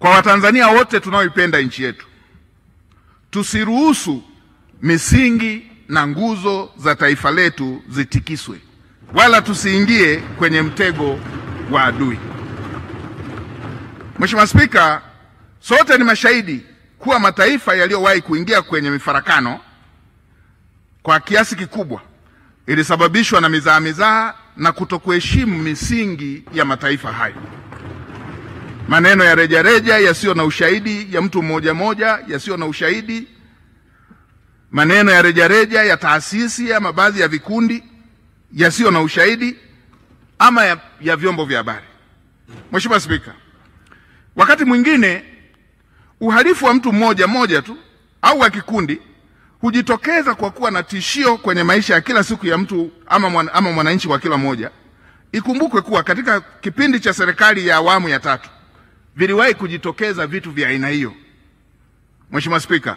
Kwa Watanzania wote tunaoipenda nchi yetu, tusiruhusu misingi na nguzo za taifa letu zitikiswe, wala tusiingie kwenye mtego wa adui. Mheshimiwa Spika, sote ni mashahidi kuwa mataifa yaliyowahi kuingia kwenye mifarakano kwa kiasi kikubwa ilisababishwa na mizaa na kutokuheshimu misingi ya mataifa hayo. Maneno ya rejareja yasiyo na ushahidi ya mtu mmoja yasiyo na ushahidi, maneno ya rejareja ya taasisi ama baadhi ya vikundi yasiyo na ushahidi ama ya vyombo vya habari. Mheshimiwa Spika, wakati mwingine uhalifu wa mtu mmoja tu au wa kikundi hujitokeza kwa kuwa na tishio kwenye maisha ya kila siku ya mtu ama mwananchi wa kila mmoja. Ikumbukwe kuwa katika kipindi cha serikali ya awamu ya 3 viliwahi kujitokeza vitu vya aina hiyo. Mheshimiwa Spika,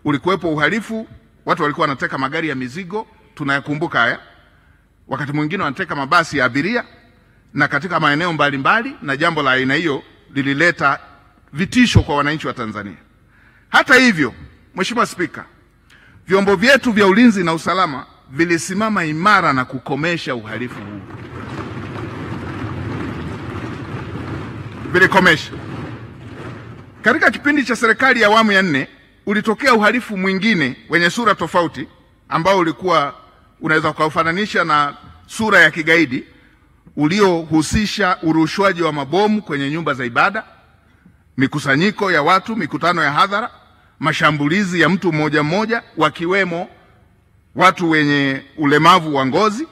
ulikuwepo uhalifu, watu walikuwa wanateka magari ya mizigo, tunayakumbuka haya. Wakati mwingine wanateka mabasi ya abiria na katika maeneo mbalimbali, na jambo la aina hiyo lilileta vitisho kwa wananchi wa Tanzania. Hata hivyo, Mheshimiwa Spika, vyombo vyetu vya ulinzi na usalama vilisimama imara na kukomesha uhalifu huu. Vilikomesha. Katika kipindi cha serikali ya awamu ya 4 ulitokea uhalifu mwingine wenye sura tofauti ambao ulikuwa unaweza kuufananisha na sura ya kigaidi, uliohusisha urushwaji wa mabomu kwenye nyumba za ibada, mikusanyiko ya watu, mikutano ya hadhara, mashambulizi ya mtu mmoja wakiwemo watu wenye ulemavu wa ngozi.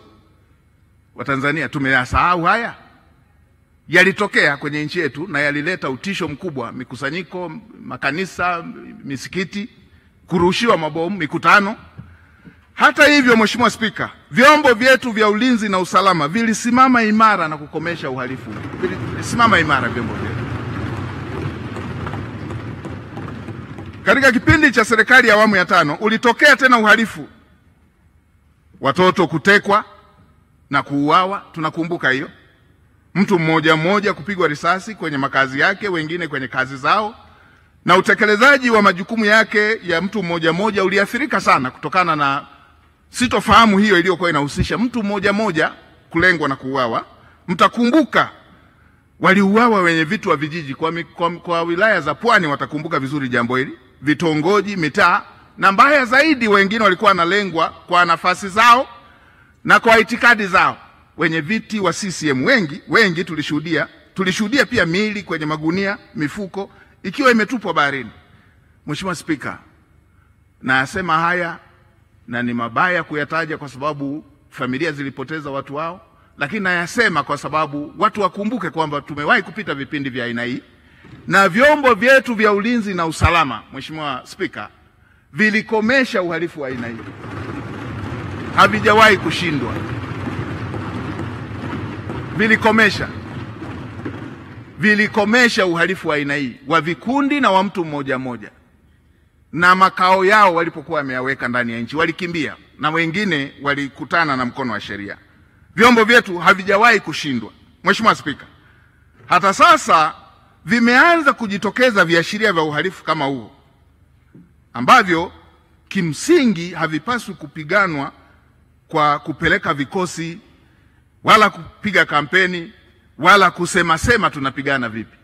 Watanzania tumeyasahau haya? Yalitokea kwenye nchi yetu na yalileta utisho mkubwa: mikusanyiko, makanisa, misikiti, kurushiwa mabomu, mikutano. Hata hivyo, Mheshimiwa Spika, vyombo vyetu vya ulinzi na usalama vilisimama imara na kukomesha uhalifu. Vilisimama imara vyombo vyetu. Katika kipindi cha serikali ya awamu ya 5 ulitokea tena uhalifu, watoto kutekwa na kuuawa, tunakumbuka hiyo. Mtu mmoja kupigwa risasi kwenye makazi yake, wengine kwenye kazi zao, na utekelezaji wa majukumu yake ya mtu mmoja uliathirika sana kutokana na sitofahamu hiyo iliyokuwa inahusisha mtu mmoja kulengwa na kuuawa. Mtakumbuka waliuawa wenye vitu wa vijiji kwa wilaya za Pwani, watakumbuka vizuri jambo hili, vitongoji, mitaa, na mbaya zaidi wengine walikuwa wanalengwa kwa nafasi zao na kwa itikadi zao. Wenye viti wa CCM wengi tulishuhudia pia miili kwenye magunia, mifuko ikiwa imetupwa baharini. Mheshimiwa Spika, nasema haya na ni mabaya kuyataja kwa sababu familia zilipoteza watu wao, lakini nayasema kwa sababu watu wakumbuke kwamba tumewahi kupita vipindi vya aina hii na vyombo vyetu vya ulinzi na usalama, Mheshimiwa Spika, vilikomesha uhalifu wa aina hii. Havijawahi kushindwa. Vilikomesha uhalifu wa aina hii wa vikundi na wa mtu mmoja, na makao yao walipokuwa wameyaweka ndani ya nchi walikimbia, na wengine walikutana na mkono wa sheria. Vyombo vyetu havijawahi kushindwa. Mheshimiwa Spika, hata sasa vimeanza kujitokeza viashiria vya uhalifu kama huo ambavyo kimsingi havipaswi kupiganwa kwa kupeleka vikosi wala kupiga kampeni wala kusema tunapigana vipi,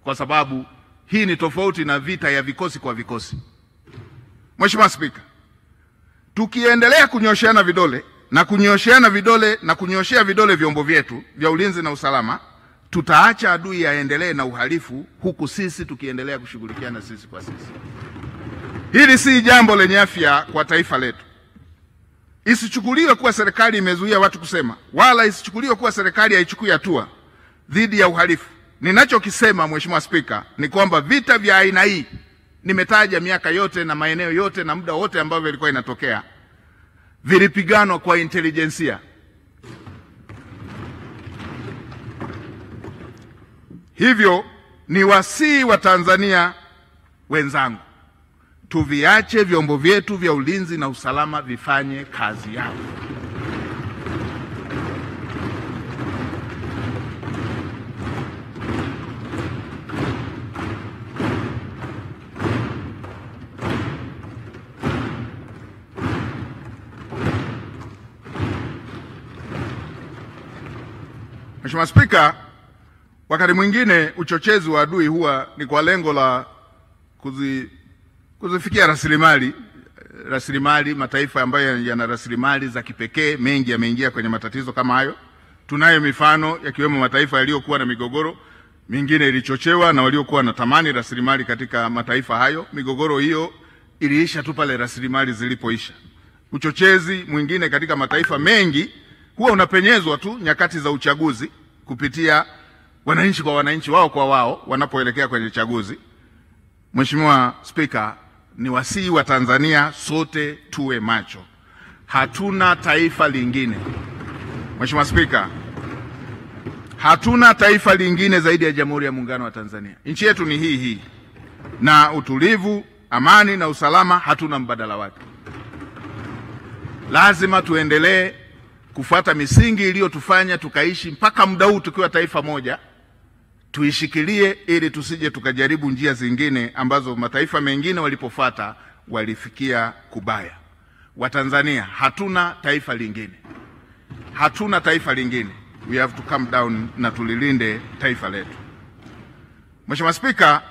kwa sababu hii ni tofauti na vita ya vikosi kwa vikosi. Mheshimiwa Spika, tukiendelea kunyosheana vidole vyombo vyetu vya ulinzi na usalama, tutaacha adui aendelee na uhalifu huku sisi tukiendelea kushughulikiana sisi kwa sisi. Hili si jambo lenye afya kwa taifa letu. Isichukuliwe kuwa serikali imezuia watu kusema, wala isichukuliwe kuwa serikali haichukui hatua dhidi ya uhalifu. Ninachokisema Mheshimiwa Spika ni kwamba vita vya aina hii, nimetaja miaka yote na maeneo yote na muda wote ambao vilikuwa inatokea, vilipiganwa kwa intelijensia. Hivyo ni wasii wa Tanzania wenzangu, tuviache vyombo vyetu vya ulinzi na usalama vifanye kazi yao. Mheshimiwa Spika, wakati mwingine uchochezi wa adui huwa ni kwa lengo la kuzifikia rasilimali mataifa ambayo yana rasilimali za kipekee. Mengi yameingia kwenye matatizo kama hayo. Tunayo mifano yakiwemo mataifa yaliyokuwa na migogoro, mingine ilichochewa na waliokuwa wanatamani rasilimali katika mataifa hayo. Migogoro hiyo iliisha tu pale rasilimali zilipoisha. Uchochezi mwingine katika mataifa mengi huwa unapenyezwa tu nyakati za uchaguzi kupitia wananchi kwa wananchi, wao kwa wao, wanapoelekea kwenye chaguzi. Mheshimiwa Spika, ni wasihi wa Tanzania sote tuwe macho. Hatuna taifa lingine. Mheshimiwa Spika, hatuna taifa lingine zaidi ya Jamhuri ya Muungano wa Tanzania. Nchi yetu ni hii, na utulivu, amani na usalama hatuna mbadala wake. Lazima tuendelee kufuata misingi iliyotufanya tukaishi mpaka muda huu tukiwa taifa moja. Tuishikilie ili tusije tukajaribu njia zingine ambazo mataifa mengine walipofuata walifikia kubaya. Watanzania, hatuna taifa lingine. Hatuna taifa lingine. We have to calm down na tulilinde taifa letu. Mheshimiwa Spika,